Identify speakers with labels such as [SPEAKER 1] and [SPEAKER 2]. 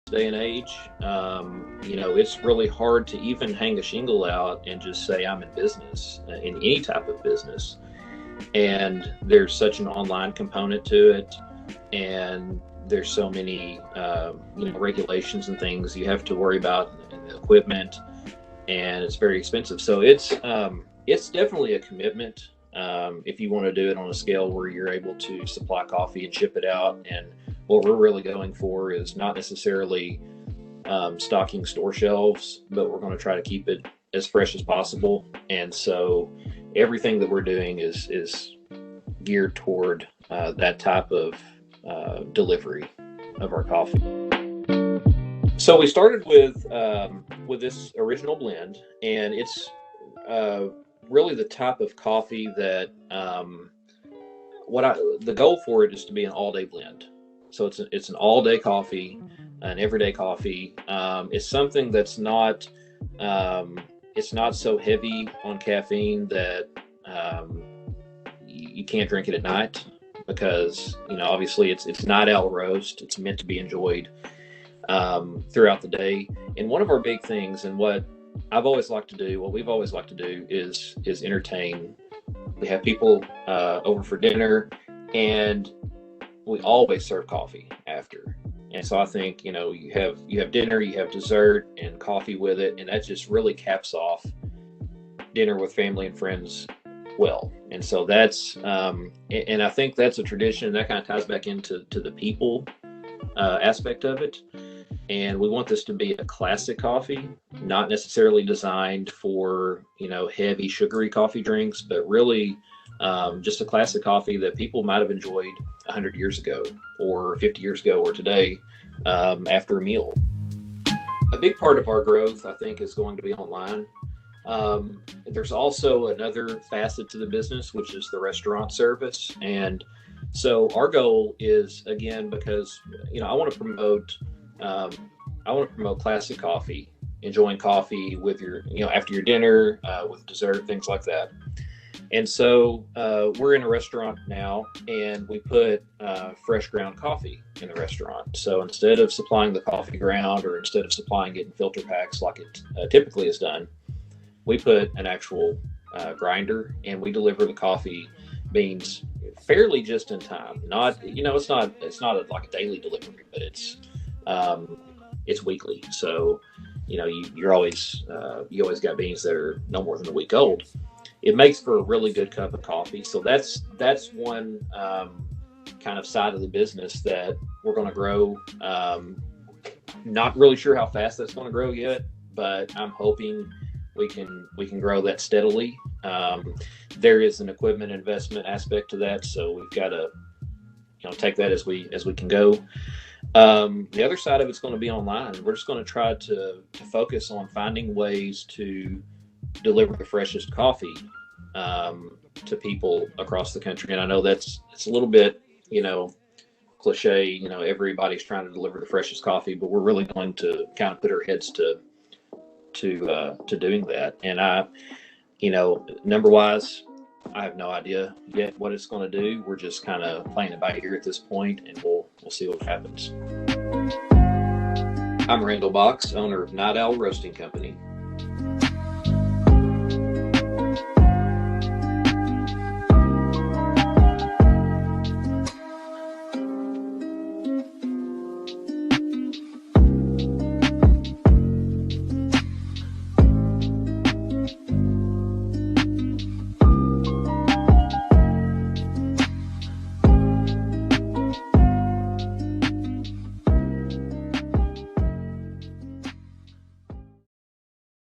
[SPEAKER 1] day and age. It's really hard to even hang a shingle out and just say I'm in business, in any type of business. And there's such an online component to it, and there's so many regulations and things you have to worry about, equipment, and it's very expensive. So it's definitely a commitment. If you want to do it on a scale where you're able to supply coffee and ship it out. And what we're really going for is not necessarily stocking store shelves, but we're going to try to keep it as fresh as possible. And so everything that we're doing is geared toward that type of delivery of our coffee. So we started with this original blend, and it's really the type of coffee that the goal for it is to be an all-day blend. So it's an all-day coffee, an everyday coffee. It's something that's not it's not so heavy on caffeine that you can't drink it at night, because obviously it's night owl roast. It's meant to be enjoyed throughout the day. And one of our big things, and what we've always liked to do is entertain. We have people over for dinner, and we always serve coffee after. And so I think, you have dinner, you have dessert and coffee with it, and that just really caps off dinner with family and friends well. And so that's and I think that's a tradition that kind of ties back into the people aspect of it. And we want this to be a classic coffee, not necessarily designed for, heavy sugary coffee drinks, but really just a classic coffee that people might have enjoyed 100 years ago or 50 years ago or today after a meal. A big part of our growth, I think, is going to be online. There's also another facet to the business, which is the restaurant service. And so our goal is, again, because, I want to promote classic coffee, enjoying coffee with your, after your dinner, with dessert, things like that. And so we're in a restaurant now, and we put fresh ground coffee in the restaurant. So instead of supplying the coffee ground, or instead of supplying it in filter packs like it typically is done, we put an actual grinder, and we deliver the coffee beans fairly just in time. Not, it's not like a daily delivery, but it's weekly. So, you always got beans that are no more than a week old. It makes for a really good cup of coffee. So that's one kind of side of the business that we're going to grow. Not really sure how fast that's going to grow yet, but I'm hoping we can grow that steadily. There is an equipment investment aspect to that, so we've got to take that as we can go. The other side of it's going to be online. We're just going to try to focus on finding ways to deliver the freshest coffee to people across the country. And I know it's a little bit, cliche, everybody's trying to deliver the freshest coffee, but we're really going to kind of put our heads to doing that. And number wise, I have no idea yet what it's going to do. We're just kind of playing it by ear at this point, and we'll see what happens. I'm Randall Box, owner of Night Owl Roasting Company.